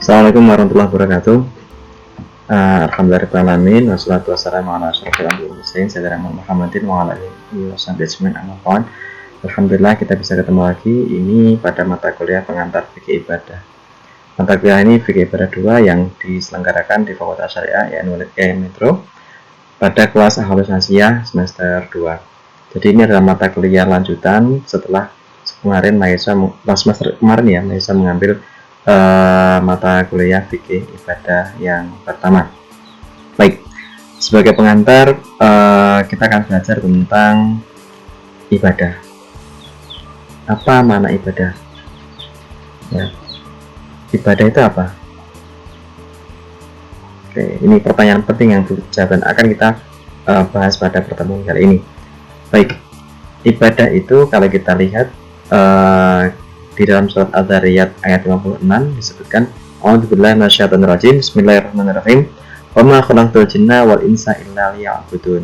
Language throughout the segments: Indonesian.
Assalamualaikum warahmatullahi wabarakatuh. Alhamdulillahirrahmanirrahim. Wassalatu wassalamu ala asyrofil anbiya'i wal mursalin sayyidina Muhammadin wa ala alihi washabihi ajmain. Amma ba'd. Alhamdulillah kita bisa ketemu lagi ini pada mata kuliah pengantar fikih ibadah. Mata kuliah ini fikih ibadah 2 yang diselenggarakan di Fakultas Syariah UIN Metro pada kelas Ahwalus Asiyah semester 2. Jadi ini adalah mata kuliah lanjutan setelah kemarin semester kemarin ya Maisa mengambil mata kuliah fikih ibadah yang pertama. Baik, sebagai pengantar kita akan belajar tentang ibadah. Apa makna ibadah? Ya, ibadah itu apa? Oke, ini pertanyaan penting yang jawaban akan kita bahas pada pertemuan kali ini. Baik, ibadah itu kalau kita lihat di dalam surat Al-Zariyat ayat 56 disebutkan A'udzubillahi minasyaitonir rajim. Bismillahirrahmanirrahim. Wa ma khalaqtul jinna wal insa illa liya'budun.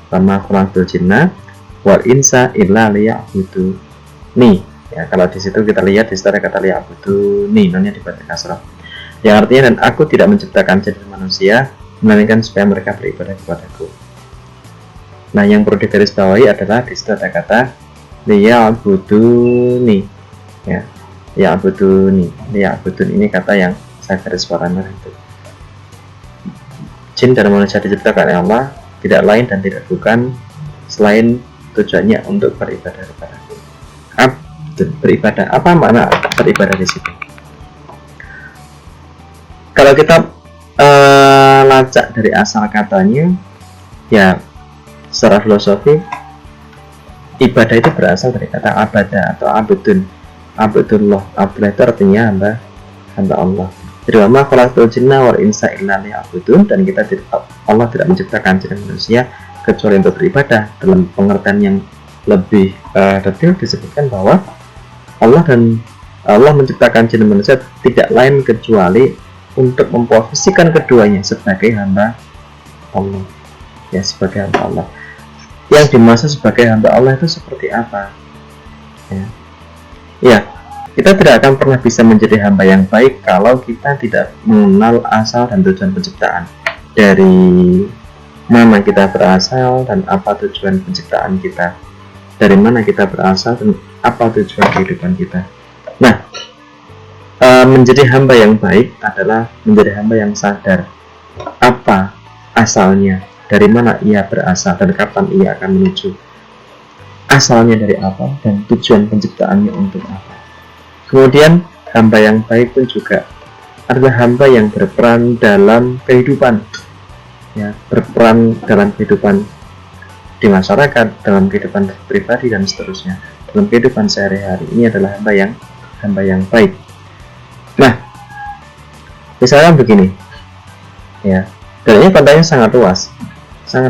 Wa ma khalaqtul jinna wal insa illa liya'budun. Nih, ya kalau di situ kita lihat di situ ada kata liya'budun. Nih, nonnya dibaca kasrah. Yang artinya dan aku tidak menciptakan jenis manusia melainkan supaya mereka beribadah kepadaku. Nah, yang perlu digarisbawahi adalah di situ ada kata liya'buduni. Ya abudun ini kata yang saya garis bawahi itu. Jin dan manusia diciptakan oleh Allah tidak lain dan tidak bukan selain tujuannya untuk beribadah kepadaku. Beribadah, apa makna beribadah di situ? Kalau kita lacak dari asal katanya, ya secara filosofi ibadah itu berasal dari kata abadah atau abudun. Abdullah itu artinya hamba Allah. Jadi wa khalaqtul jinna wal insa illa liya'budun, dan Allah tidak menciptakan jin dan manusia kecuali untuk beribadah. Dalam pengertian yang lebih detail disebutkan bahwa Allah menciptakan jin dan manusia tidak lain kecuali untuk memposisikan keduanya sebagai hamba Allah. Ya, sebagai hamba Allah. Yang dimaksud sebagai hamba Allah itu seperti apa? Ya, kita tidak akan pernah bisa menjadi hamba yang baik kalau kita tidak mengenal asal dan tujuan penciptaan. Dari mana kita berasal dan apa tujuan penciptaan kita. Dari mana kita berasal dan apa tujuan kehidupan kita. Nah, menjadi hamba yang baik adalah menjadi hamba yang sadar apa asalnya, dari mana ia berasal dan kapan ia akan menuju. Asalnya dari apa dan tujuan penciptaannya untuk apa. Kemudian hamba yang baik pun juga adalah hamba yang berperan dalam kehidupan, ya, berperan dalam kehidupan di masyarakat, dalam kehidupan pribadi dan seterusnya, dalam kehidupan sehari-hari. Ini adalah hamba yang baik. Nah, misalnya begini, ya, dan ini konteksnya sangat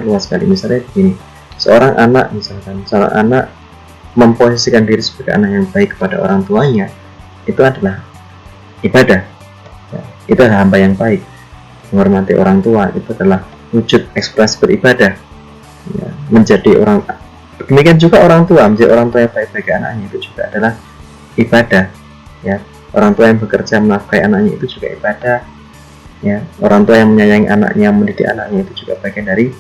luas sekali. Misalnya begini. Seorang anak memposisikan diri sebagai anak yang baik kepada orang tuanya, itu adalah ibadah. Ya, itu adalah hamba yang baik. Menghormati orang tua itu adalah wujud ekspresi beribadah. Ya, menjadi orang, demikian juga orang tua menjadi orang tua yang baik bagi anaknya itu juga adalah ibadah. Ya, orang tua yang bekerja menafkahi anaknya itu juga ibadah. Ya, orang tua yang menyayangi anaknya, mendidik anaknya itu juga bagian dari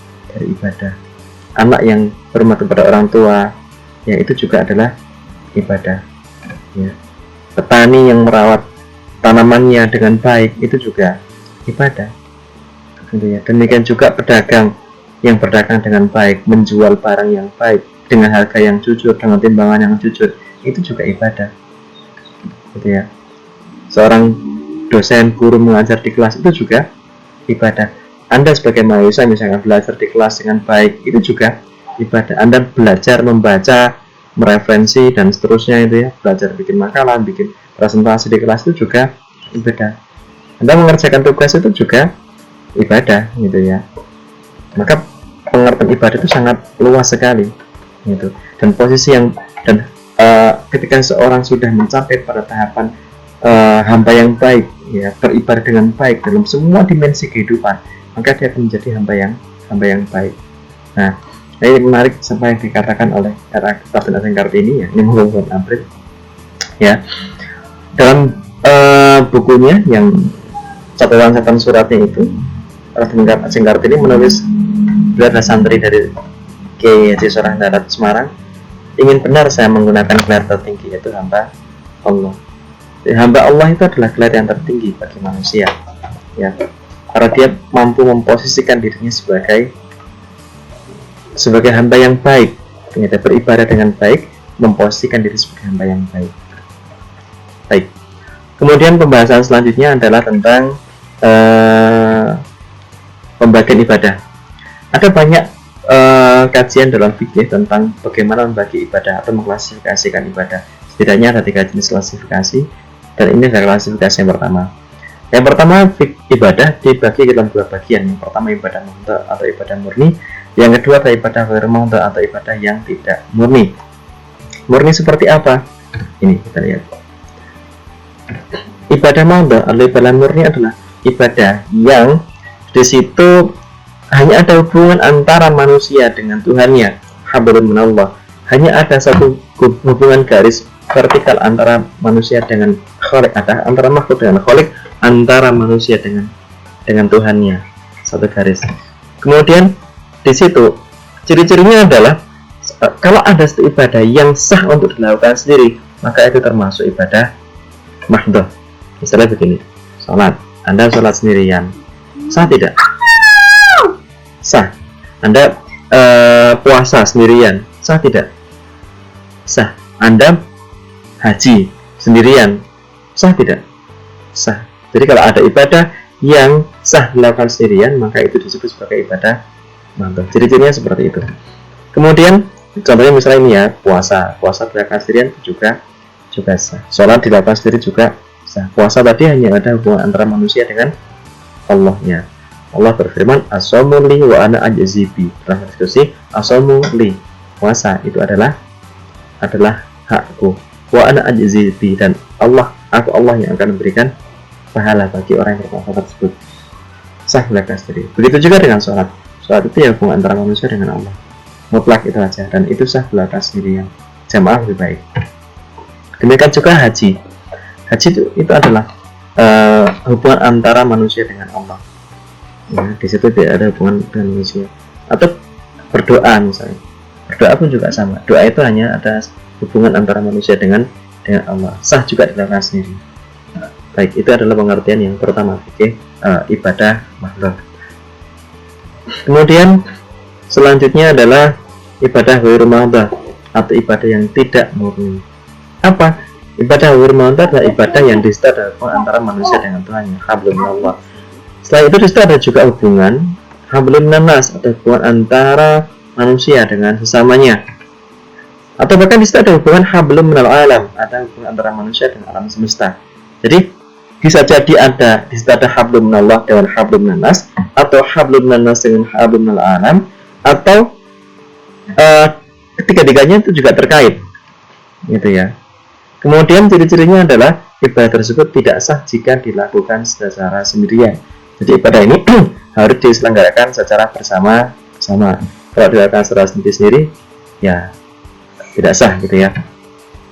ibadah. Anak yang hormat kepada orang tua, ya itu juga adalah ibadah. Ya. Petani yang merawat tanamannya dengan baik itu juga ibadah. Gitu ya. Demikian juga pedagang yang berdagang dengan baik, menjual barang yang baik dengan harga yang jujur, dengan timbangan yang jujur, itu juga ibadah. Gitu ya. Seorang dosen guru mengajar di kelas itu juga ibadah. Anda sebagai mahasiswa misalnya belajar di kelas dengan baik, itu juga ibadah. Anda belajar membaca, mereferensi dan seterusnya itu ya, belajar bikin makalah, bikin presentasi di kelas itu juga ibadah. Anda mengerjakan tugas itu juga ibadah, gitu ya. Maka pengertian ibadah itu sangat luas sekali, gitu. Dan posisi ketika seorang sudah mencapai pada tahapan hamba yang baik, ya, beribadah dengan baik dalam semua dimensi kehidupan, maka dia akan menjadi hamba yang baik. Nah, ini menarik sampai yang dikatakan oleh Kapten Aseng Kartini, ya, ini menghubungkan April, ya, dalam bukunya yang catatan suratnya itu Raden Kartini menulis, beliau adalah santri dari Kiai Haji Sorah Darat Semarang, ingin benar saya menggunakan gelar tertinggi yaitu hamba Allah. Jadi, hamba Allah itu adalah gelar yang tertinggi bagi manusia, ya, karena dia mampu memposisikan dirinya sebagai hamba yang baik, ternyata beribadah dengan baik, memposisikan diri sebagai hamba yang baik. Baik. Kemudian pembahasan selanjutnya adalah tentang pembagian ibadah. Ada banyak kajian dalam fikih tentang bagaimana membagi ibadah atau mengklasifikasikan ibadah. Setidaknya ada 3 jenis klasifikasi, dan ini adalah klasifikasi yang pertama. Yang pertama, ibadah dibagi dalam 2 bagian. Yang pertama ibadah muhdha atau ibadah murni. Yang kedua adalah ibadah ghair muhdha atau ibadah yang tidak murni. Murni seperti apa? Ini kita lihat. Ibadah muhdha atau ibadah murni adalah ibadah yang di situ hanya ada hubungan antara manusia dengan Tuhannya, hablum minallah. Hanya ada satu hubungan garis vertikal antara manusia dengan Khalik, ada antara makhluk dengan Khalik, antara manusia dengan Tuhannya, satu garis. Kemudian di situ ciri-cirinya adalah kalau ada satu ibadah yang sah untuk dilakukan sendiri, maka itu termasuk ibadah mahdhah. Misalnya begini, sholat, Anda sholat sendirian, sah tidak? Sah. Anda puasa sendirian, sah tidak? Sah. Anda haji sendirian, sah tidak? Sah. Jadi kalau ada ibadah yang sah dilakukan sendirian, maka itu disebut sebagai ibadah mahdhah. Ciri-cirinya seperti itu. Kemudian contohnya misalnya ini ya, puasa dilakukan sendirian juga sah. Sholat dilakukan sendiri juga sah. Puasa tadi hanya ada hubungan antara manusia dengan Allahnya. Allah berfirman, as-shawmu li wa ana ajzi bi. Dalam diskusi, as-shawmu li, puasa itu adalah hakku, wa ana ajzi bi, dan aku Allah yang akan memberikan pahala bagi orang yang berpuasa tersebut. Sah dilakukan sendiri. Begitu juga dengan sholat. Sholat itu ya hubungan antara manusia dengan Allah, mutlak itu aja, dan itu sah dilakukan sendirian. Jamaah lebih baik. Demikian juga haji. Haji itu adalah hubungan antara manusia dengan Allah. Ya, di situ tidak ada hubungan dengan manusia. Atau berdoa misalnya. Berdoa pun juga sama. Doa itu hanya ada hubungan antara manusia dengan Allah. Sah juga dilakukan sendiri. Baik, itu adalah pengertian yang pertama fikih ibadah mahdhah. Kemudian selanjutnya adalah ibadah ghair muhdhah atau ibadah yang tidak murni. Apa? Ibadah ghair muhdhah adalah ibadah yang disita antara manusia dengan Tuhannya, hablum minallah. Setelah itu disitu ada juga hubungan hablum minannas, ada hubungan antara manusia dengan sesamanya. Atau bahkan disitu ada hubungan hablum minal alam, ada hubungan antara manusia dengan alam semesta. Jadi bisa jadi ada disitu ada hablum minallah dengan hablum minannas, atau hablum minannas dengan hablum minal alam, atau ketiga-tiganya itu juga terkait, gitu ya. Kemudian ciri-cirinya adalah ibadah tersebut tidak sah jika dilakukan secara sendirian. Jadi ibadah ini harus diselenggarakan secara bersama-sama. Kalau dilakukan secara sendiri, ya tidak sah, gitu ya.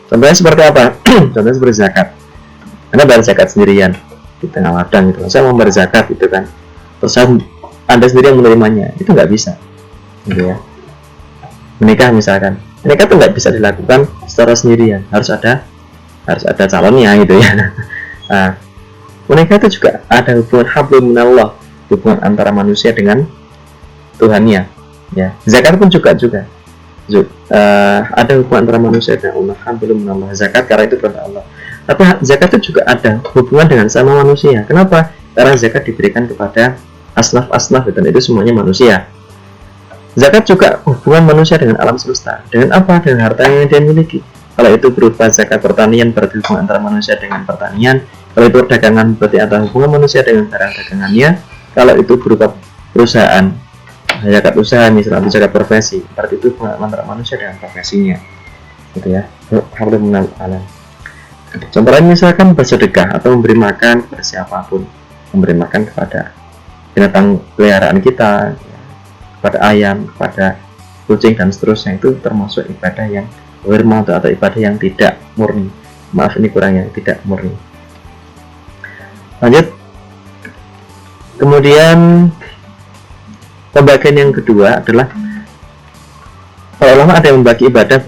Contohnya seperti apa? Contohnya seperti zakat. Anda bayar zakat sendirian di tengah ladang gitu. Saya mau bayar zakat gitu kan. Terus Anda sendiri yang menerimanya, itu nggak bisa, gitu ya. Menikah misalkan, menikah itu nggak bisa dilakukan secara sendirian. Harus ada calonnya, gitu ya. Nah, menikah itu juga ada hubungan hablum minallah, hubungan antara manusia dengan Tuhannya, ya. Zakat pun juga ada hubungan antara manusia dan Allah, hablum minallah. Zakat karena itu perintah Allah. Tapi zakat itu juga ada hubungan dengan sama manusia. Kenapa? Karena zakat diberikan kepada asnaf, dan itu semuanya manusia. Zakat juga hubungan manusia dengan alam semesta. Dengan apa? Dengan harta yang dia miliki. Kalau itu berupa zakat pertanian, berarti hubungan antara manusia dengan pertanian. Kalau itu perdagangan, berarti ada hubungan manusia dengan barang dagangannya. Kalau itu berupa perusahaan, zakat usaha misalnya, zakat profesi, berarti itu hubungan antara manusia dengan profesinya, gitu ya. Hablum minal alam. Contoh lain misalkan bersedekah atau memberi makan kepada siapapun, memberi makan kepada binatang peliharaan kita, kepada ayam, kepada kucing dan seterusnya, itu termasuk ibadah yang ghair muhdhah atau ibadah yang tidak murni. Maaf, ini kurangnya tidak murni. Lanjut, Kemudian pembagian yang kedua adalah para ulama ada yang membagi ibadah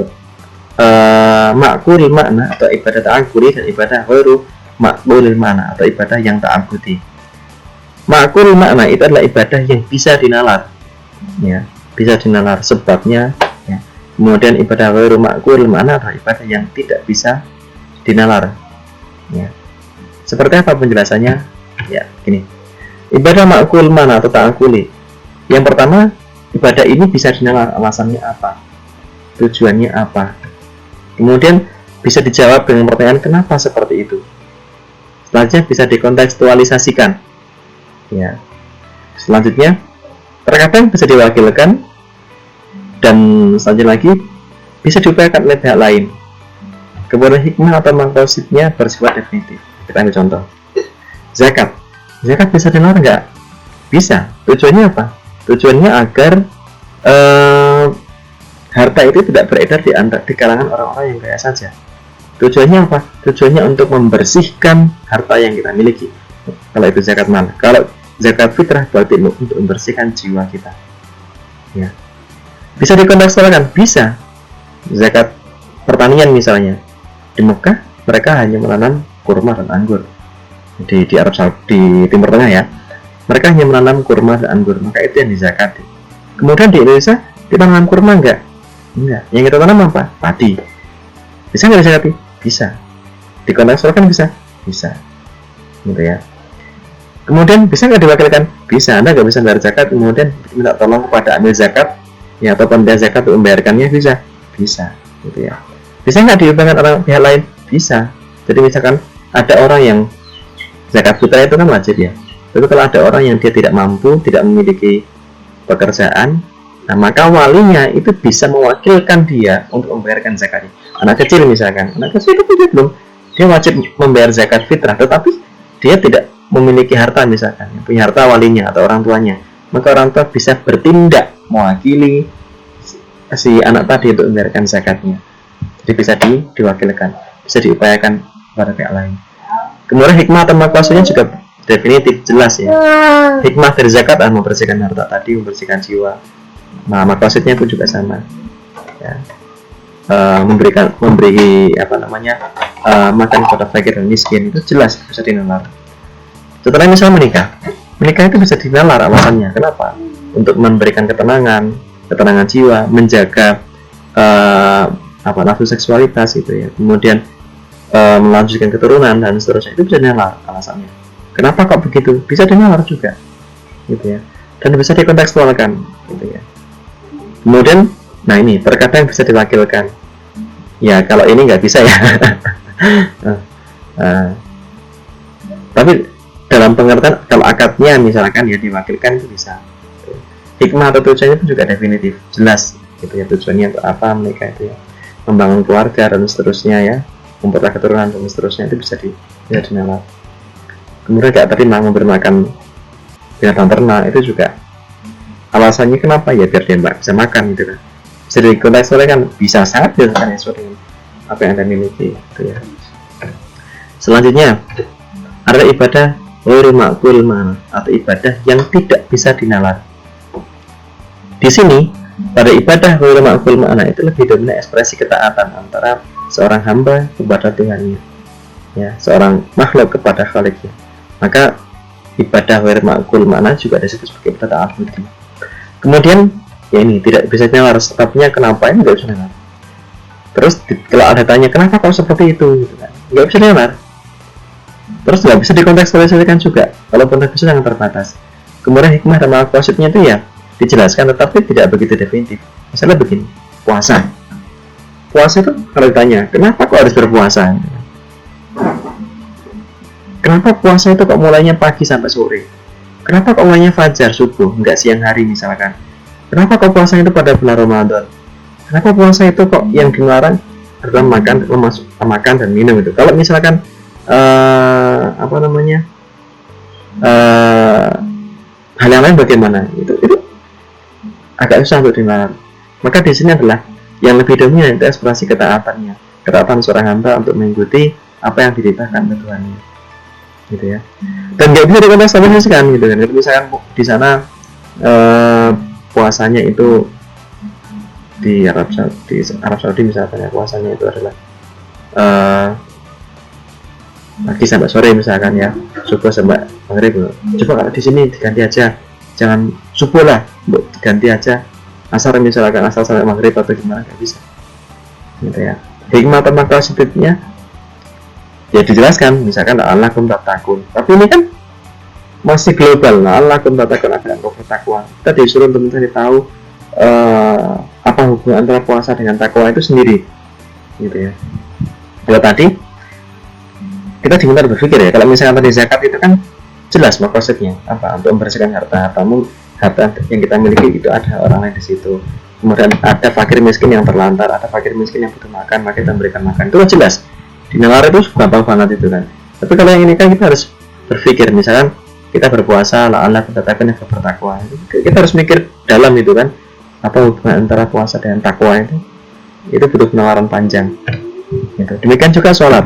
makul makna atau ibadah ta'abbudi dan ibadah ghairu makul makna atau ibadah yang ta'abbudi. Makul makna itu adalah ibadah yang bisa dinalar, ya, bisa dinalar sebabnya, ya. Kemudian ibadah ghairu makul makna adalah ibadah yang tidak bisa dinalar, ya. Seperti apa penjelasannya? Ya, gini. Ibadah makul makna atau ta'abbudi. Yang pertama, ibadah ini bisa dinalar, alasannya apa, tujuannya apa. Kemudian bisa dijawab dengan pertanyaan kenapa seperti itu. Selanjutnya bisa dikontekstualisasikan, ya. Selanjutnya terkadang bisa diwakilkan, dan selanjutnya lagi bisa diupayakan oleh pihak lain. Kemudian hikmah atau maqasidnya bersifat definitif. Kita ambil contoh zakat. Zakat bisa dinalar nggak? Bisa. Tujuannya apa? Tujuannya agar harta itu tidak beredar di kalangan orang-orang yang kaya saja. Tujuannya apa? Tujuannya untuk membersihkan harta yang kita miliki. Kalau itu zakat mal. Kalau zakat fitrah berarti untuk membersihkan jiwa kita, ya. Bisa dikontekstualkan, bisa. Zakat pertanian misalnya, di Mekah mereka hanya menanam kurma dan anggur. Di Arab Saudi, di Timur Tengah, ya, mereka hanya menanam kurma dan anggur, maka itu yang dizakati. Kemudian di Indonesia kita menanam kurma enggak? Yang kita tanam apa? Padi. Bisa nggak dizakati? Bisa. Dikontekstualkan bisa? Bisa. Gitu ya. Kemudian bisa nggak diwakilkan? Bisa. Anda nggak bisa bayar zakat, kemudian minta tolong kepada amil zakat, ya, atau pembayar zakat untuk membayarkannya, bisa? Bisa. Gitu ya. Bisa nggak diupayakan orang pihak lain? Bisa. Jadi misalkan ada orang yang zakat fitrah itu kan wajib, ya. Tapi kalau ada orang yang dia tidak mampu, tidak memiliki pekerjaan, nah maka walinya itu bisa mewakilkan dia untuk membayarkan zakatnya. Anak kecil misalkan, anak kecil itu dia wajib membayar zakat fitrah, tetapi dia tidak memiliki harta misalkan, yang punya harta walinya atau orang tuanya, maka orang tua bisa bertindak mewakili si anak tadi untuk membayarkan zakatnya. Jadi bisa diwakilkan, bisa diupayakan kepada pihak lain. Kemudian hikmah atau maqasidnya juga definitif, jelas, ya. Hikmah dari zakat adalah membersihkan harta tadi, membersihkan jiwa. Nah, maqasidnya pun juga sama, ya. Memberi makan kepada fakir dan miskin, itu jelas bisa dinalar. Setelah misalnya menikah itu bisa dinalar alasannya. Kenapa? Untuk memberikan ketenangan jiwa, menjaga nafsu seksualitas itu, ya. Kemudian melanjutkan keturunan dan seterusnya, itu bisa dinalar alasannya. Kenapa kok begitu? Bisa dinalar juga, gitu ya. Dan bisa dikontekstualkan, gitu ya. Kemudian, nah ini terkadang bisa diwakilkan. Ya kalau ini nggak bisa, ya. Tapi dalam pengertian kalau akadnya misalkan ya diwakilkan itu bisa. Hikmah atau tujuannya itu juga definitif, jelas, gitu ya. Tujuannya untuk apa menikah itu, ya. Membangun keluarga dan seterusnya, ya. Memperoleh keturunan dan seterusnya, itu bisa dinalar. Kemudian gak terima memberi makan binatang ternak, itu juga alasannya kenapa, ya biar dia bisa makan, gitu kan. Bisa dikontekstualkan, bisa sangat biasakan sesuai dengan apa yang Anda miliki, gitu ya. Selanjutnya ada ibadah ghairu ma'qul ma'na atau ibadah yang tidak bisa dinalar. Di sini pada ibadah ghairu ma'qul ma'na itu lebih dominan ekspresi ketaatan antara seorang hamba kepada Tuhannya, ya, seorang makhluk kepada Khaliknya. Maka ibadah ghairu ma'qul ma'na juga disebut sebagai ibadah ta'abbudi. Kemudian ya ini tidak bisa dinalar, sebabnya kenapa ini nggak bisa dinalar. Terus kalau ada tanya kenapa kok seperti itu, gitu kan, nggak bisa dinalar. Terus nggak bisa dikontekstualisasikan juga, walaupun bisa sangat terbatas. Kemudian hikmah dan maqasidnya itu ya dijelaskan, tetapi tidak begitu definitif. Misalnya begini, puasa itu kalau ditanya kenapa kok harus berpuasa, kenapa puasa itu kok mulainya pagi sampai sore, kenapa kok mulainya fajar subuh nggak siang hari misalkan, kenapa kok puasa itu pada bulan Ramadan, kenapa puasa itu kok yang dilarang adalah makan dan minum itu. Kalau misalkan hal yang lain bagaimana, itu agak susah untuk dilarang. Maka di sini adalah yang lebih dominan itu ekspresi ketaatan seorang hamba untuk mengikuti apa yang dititahkan oleh Tuhannya. gitu ya. Dan nggak bisa dikontekstualisasikan gitu kan. Kalau misalkan di sana puasanya itu di Arab Saudi misalnya puasanya itu adalah pagi sampai sore misalkan ya, subuh sampai maghrib. Coba kalau di sini diganti aja, jangan subuh lah, diganti aja asar misalkan, asar sampai maghrib atau gimana, nggak bisa gitu ya. Hikmah tentang positifnya ya dijelaskan, misalkan la'allakum tattaqun, tapi ini kan masih global. La'allakum tattaqun ada takwa, kita disuruh untuk mencari tahu apa hubungan antara puasa dengan takwa itu sendiri gitu ya. Kalau tadi kita diminta berpikir ya, kalau misalnya tadi zakat itu kan jelas maksudnya apa, untuk membersihkan harta yang kita miliki itu ada orang lain di situ. Kemudian ada fakir miskin yang terlantar, ada fakir miskin yang butuh makan, maka kita berikan makan, itu jelas di nalar itu gampang banget itu kan. Tapi kalau yang ini kan kita harus berpikir, misalkan kita berpuasa la'allakum tattaqun, yang bertakwa, kita harus mikir dalam itu kan, apa hubungan antara puasa dengan takwa itu butuh penalaran panjang gitu. Demikian juga sholat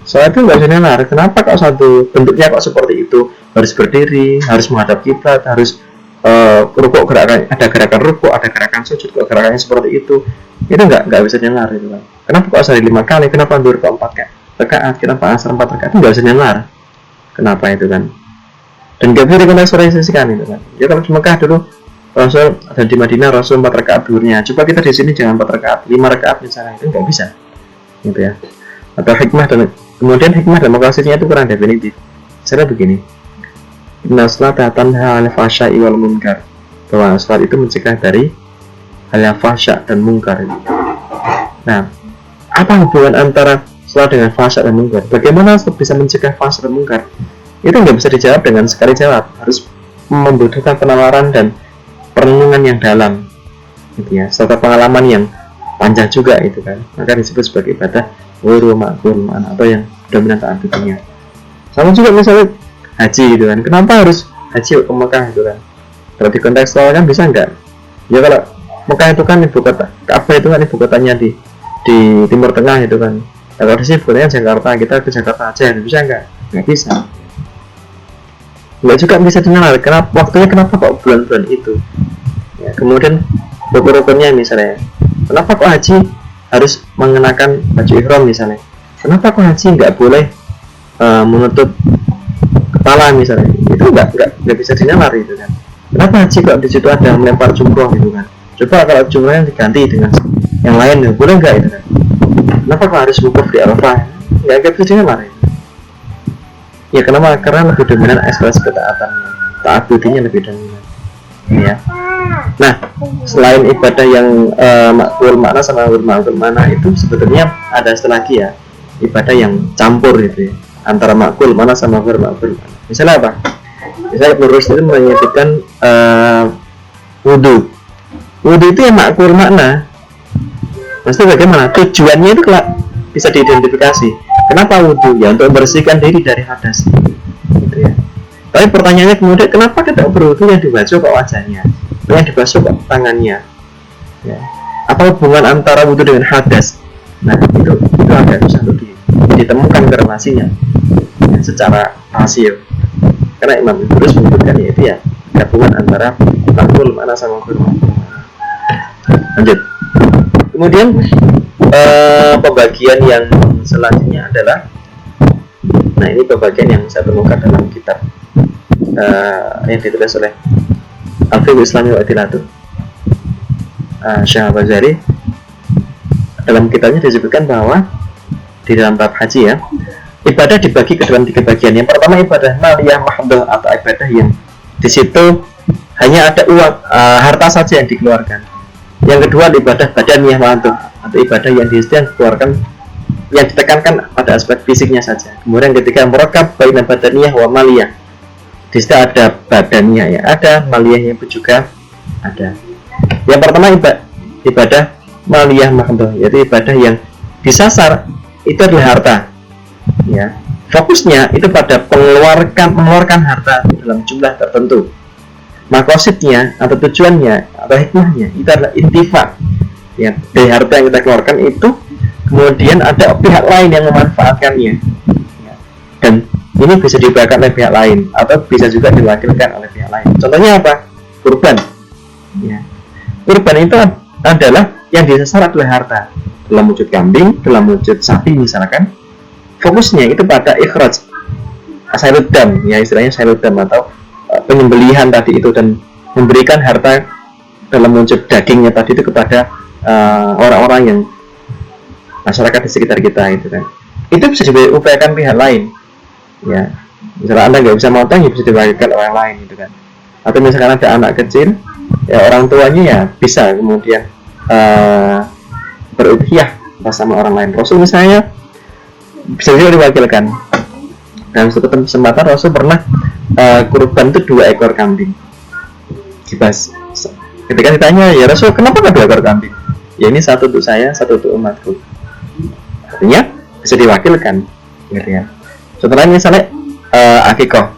itu nggak bisa nalar. Kenapa kok satu bentuknya kok seperti itu, harus berdiri, harus menghadap kiblat, harus rukuk, ada gerakan rukuk, ada gerakan sujud, kok gerakannya seperti itu nggak bisa nalar itu kan. Kenapa kok sehari 5 kali, kenapa duhur kok 4 rakaat, kenapa asar 4 rakaat, itu nggak bisa nalar. Kenapa itu kan? Dan nggak bisa dikontekstualisasikan itu kan. Ya kalau di Mekah dulu Rasul, dan di Madinah Rasul 4 rakaat duhurnya, coba kita di sini jangan 4 rakaat, 5 rakaat misalnya, itu nggak bisa gitu ya. Atau hikmah, dan kemudian hikmah dan maksudnya itu kurang definitif. Misalnya begini, inna sholata tanha 'anil fahsya'i wal munkar, bahwa sholat itu mencegah dari hal yang fahsya dan munkar. Nah, apa hubungan antara sholat dengan fahsya dan munkar? Bagaimana bisa mencegah fahsya dan munkar? Itu nggak bisa dijawab dengan sekali jawab, harus membutuhkan penalaran dan perenungan yang dalam gitu ya, serta pengalaman yang panjang juga itu kan. Maka disebut sebagai ibadah ghairu ma'qul ma'na, atau yang dominan ta'abbudiyah. Sama juga misalnya haji gitu kan, kenapa harus haji ke Mekah gitu kan? Kalau dikontekstualkan bisa enggak? Ya kalau Mekah itu kan ibu kota, Ka'bah itu kan ibu kotanya di Timur Tengah itu kan. Kalau di sini ibu kotanya Jakarta, kita ke Jakarta aja, bisa enggak? Enggak bisa. Enggak juga bisa dinalar. Kenapa waktunya, kenapa kok bulan-bulan itu? Ya, kemudian rukun-rukunnya misalnya, kenapa kok haji harus mengenakan baju ihram misalnya? Kenapa kok haji nggak boleh menutup kepala misalnya? Itu nggak bisa dinalar itu kan. Kenapa haji kok di situ ada melempar jumroh gitu kan? Coba kalau jumrohnya diganti dengan yang lain, boleh nggak itu kan? Kenapa kok harus wukuf di Arafah? Nggak bisa dinalar itu. Ya kenapa? Karena lebih dominan ekspresi ketaatannya, ta'abbudiyahnya lebih dominan. Ya. Nah, selain ibadah yang makul makna sama makul mana, itu sebetulnya ada istilah lagi ya, ibadah yang campur itu ya, antara makul mana sama makul mana. Misalnya apa? Misalnya Nurus itu menyebutkan wudhu itu ya makul makna. Maksudnya bagaimana? Tujuannya itu bisa diidentifikasi. Kenapa wudhu? Ya untuk membersihkan diri dari hadas gitu ya. Tapi pertanyaannya kemudian, kenapa kita berwudhu yang dibasuh kok wajahnya, yang dibasuh kok tangannya? Ya. Apa hubungan antara wudhu dengan hadas? Nah itu agak susah untuk ditemukan korelasinya ya, secara rasio. Karena Imam Ibnu Rus menyebutkan yaitu ya gabungan antara makul mana sama makul mana. Lanjut. Kemudian pembagian yang selanjutnya adalah, nah ini pembagian yang saya temukan dalam kitab yang ditulis oleh Al-Fiqh Islami wa Adilatuh Syekh Al-Bazari. Dalam kitabnya disebutkan bahwa di dalam bab haji ya, ibadah dibagi ke dalam 3 bagian. Yang pertama ibadah maliyah mahdhah, atau ibadah yang di situ hanya ada uang, harta saja yang dikeluarkan. Yang kedua ibadah badaniyah mahdhah, atau ibadah yang di situ yang dikeluarkan, yang ditekankan pada aspek fisiknya saja. Kemudian ketiga murakab baina badaniyah wa maliyah, di situ ada badaniyah ya, ada maliyahnya pun juga ada. Yang pertama ibadah maliyah mahdhah, yaitu ibadah yang disasar itu adalah harta ya, fokusnya itu pada mengeluarkan harta dalam jumlah tertentu. Makosidnya atau tujuannya atau hikmahnya itu adalah intifa ya, dari harta yang kita keluarkan itu kemudian ada pihak lain yang memanfaatkannya ya. Dan ini bisa diwakilkan oleh pihak lain atau bisa juga diwakilkan oleh pihak lain. Contohnya apa? Kurban. Ya. Kurban itu adalah yang disasar adalah harta dalam wujud kambing, dalam wujud sapi misalkan. Fokusnya itu pada ikhraj sailudam, ya istilahnya sailudam atau penyembelihan tadi itu, dan memberikan harta dalam wujud dagingnya tadi itu kepada orang-orang yang masyarakat di sekitar kita itu kan. Itu bisa diupayakan pihak lain, ya. Misalnya Anda nggak bisa motong, ya bisa diwakilkan orang lain gitu kan. Atau misalkan ada anak kecil, ya orang tuanya ya bisa kemudian berudhiyah bersama orang lain. Rasul misalnya bisa juga diwakilkan. Dalam satu kesempatan Rasul pernah kurban itu 2 ekor kambing. Ketika ditanya, ya Rasul kenapa 2 ekor kambing? Ya ini satu untuk saya, satu untuk umatku. Artinya bisa diwakilkan, gitu ya. Contohnya misalnya akikah.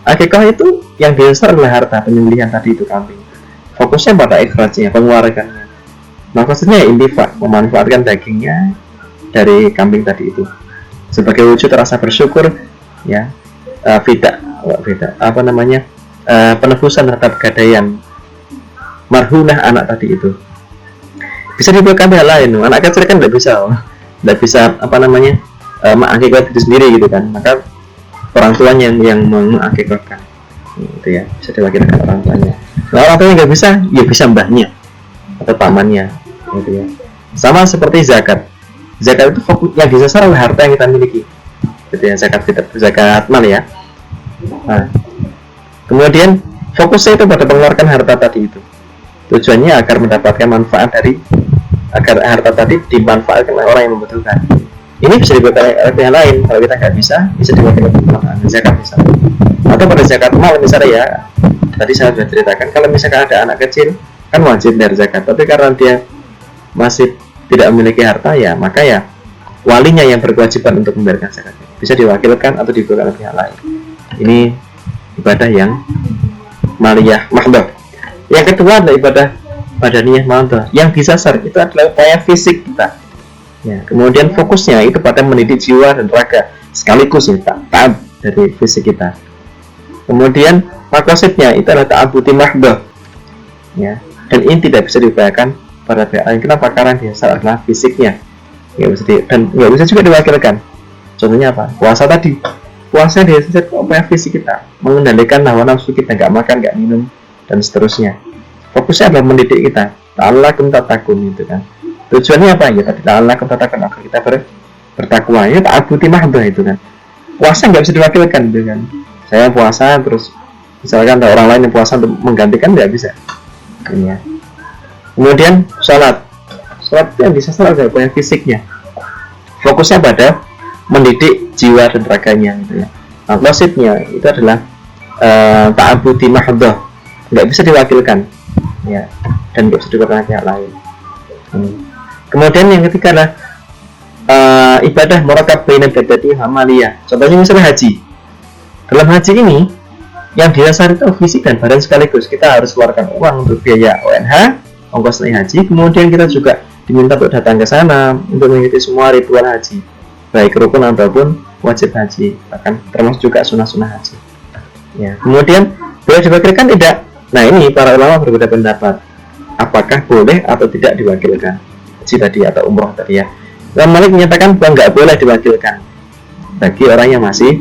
Akikah itu yang dasar adalah harta penyembelihan tadi itu kambing. Fokusnya pada ikhrajnya, pengeluarannya. Maksudnya intifak, memanfaatkan dagingnya dari kambing tadi itu sebagai wujud rasa bersyukur, ya, penebusan terhadap gadaian marhunah anak tadi itu. Bisa dibuatkan hal lain. Anak kecil kan tidak bisa mengakikah itu sendiri gitu kan. Maka orang tuanya yang mengakikahkan, gitu ya, bisa diwakilkan orang tuanya. Nah, orang tuanya nggak bisa, ya bisa mbahnya atau pamannya, gitu ya. Sama seperti zakat. Zakat itu fokus yang disasar oleh harta yang kita miliki, gitu ya. Zakat mal ya. Nah, kemudian fokusnya itu pada mengeluarkan harta tadi itu. Tujuannya agar mendapatkan manfaat agar harta tadi dimanfaatkan oleh orang yang membutuhkan. Ini bisa dibuat oleh pihak lain. Kalau kita nggak bisa diwakilkan oleh zakat misalnya. Atau pada zakat mal misalnya ya. Tadi saya sudah ceritakan, kalau misalkan ada anak kecil kan wajib bayar zakat, tapi karena dia masih tidak memiliki harta, ya maka ya walinya yang berkewajiban untuk membayarkan zakat. Bisa diwakilkan atau diberikan oleh pihak lain. Ini ibadah yang maliyah mahdhah. Yang kedua adalah ibadah badaniyah mahdhah. Yang disasar itu adalah upaya fisik kita. Ya, kemudian fokusnya itu pada mendidik jiwa dan raga sekaligus ya, ta'ab dari fisik kita. Kemudian maqasidnya itu adalah ta'abbudi mahdhah. Ya, dan ini tidak bisa diupayakan pada pihak lain. Kenapa? Karena dasar adalah fisiknya. Dan nggak bisa juga diwakilkan. Contohnya apa? Puasa tadi. Puasa dasar upaya fisik kita, mengendalikan hawa nafsu kita, nggak makan, nggak minum, dan seterusnya. Fokusnya adalah mendidik kita. Ta'allakum tattaqun itu kan. Tujuannya apa ya? Tadi ta'allakum tattaqun, agar kita bertakwa. Ini ta'abbudi mahdhah itu kan. Puasa nggak bisa diwakilkan gitu kan. Saya puasa terus misalkan ada orang lain yang puasa untuk menggantikan, nggak bisa. Ya. Kemudian sholat itu yang bisa salah upaya fisiknya. Fokusnya pada mendidik jiwa dan raganya gitu ya. Maqasidnya itu adalah ta'abbudi mahdhah, nggak bisa diwakilkan, ya, dan nggak bisa diwakilkan pihak lain. Kemudian yang ketiga adalah ibadah murakab baina badati hamaliyah. Contohnya misalnya haji. Dalam haji ini yang didasari itu fisik dan badan sekaligus. Kita harus keluarkan uang untuk biaya ONH, ongkos naik haji. Kemudian kita juga diminta untuk datang ke sana untuk mengikuti semua ritual haji, baik rukun ataupun wajib haji, bahkan termasuk juga sunnah-sunnah haji. Ya. Kemudian boleh diwakilkan tidak? Nah, ini para ulama berbeda pendapat. Apakah boleh atau tidak diwakilkan haji tadi atau umroh tadi ya. Imam Malik menyatakan bahwa nggak boleh diwakilkan bagi orang yang masih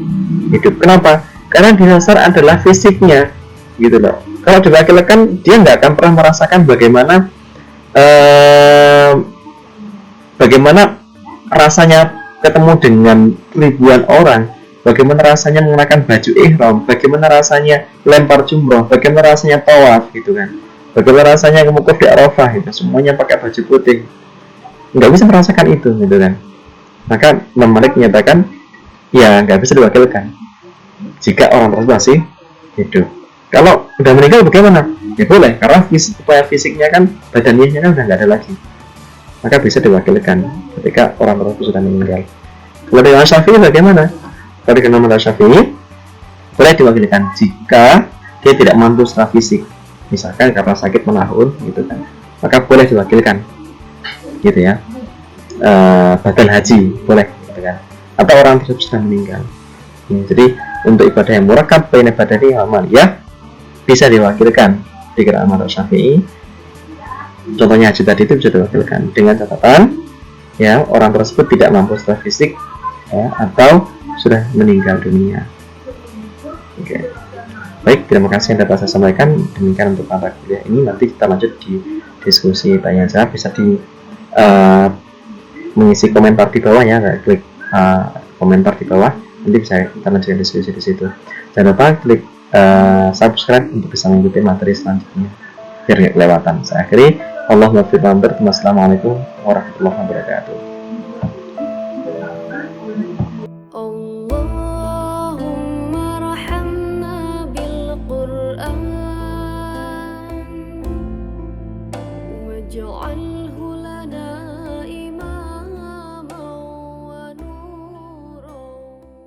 hidup. Kenapa? Karena dasar adalah fisiknya, gitu loh. Kalau diwakilkan, dia nggak akan pernah merasakan bagaimana rasanya ketemu dengan ribuan orang, bagaimana rasanya mengenakan baju ihram, bagaimana rasanya lempar jumroh, bagaimana rasanya tawaf, gitu kan. Bagaimana rasanya wukuf di Arafah, itu semuanya pakai baju putih. Nggak bisa merasakan itu, gitu kan. Maka Imam Malik menyatakan, ya nggak bisa diwakilkan jika orang tersebut masih hidup. Kalau udah meninggal bagaimana? Ya boleh, karena upaya fisiknya kan, badannya kan udah nggak ada lagi. Maka bisa diwakilkan ketika orang tersebut sudah meninggal. Kalau dengan Syafi'i bagaimana? Kalau dengan Syafi'i boleh diwakilkan jika dia tidak mampu secara fisik, misalkan karena sakit menahun, gitu kan, maka boleh diwakilkan, gitu ya. Badal haji boleh, gitu kan. Atau orang tersebut sudah meninggal. ini. Jadi untuk ibadah yang murakab bain badani amaliyah bisa diwakilkan di qiraat mazhab Syafi'i. Contohnya haji tadi itu bisa diwakilkan dengan catatan ya orang tersebut tidak mampu secara fisik ya, atau sudah meninggal dunia. Oke. Baik, terima kasih yang dapat saya sampaikan. Demikian untuk mata kuliah ini. Nanti kita lanjut di diskusi tanya jawab. Bisa di mengisi komentar di bawah ya, klik komentar di bawah. Nanti bisa kita lanjutkan diskusi di situ. Jangan lupa klik subscribe untuk bisa mengikuti materi selanjutnya biar nggak kelewatan. Saya akhiri. Assalamualaikum warahmatullahi wabarakatuh.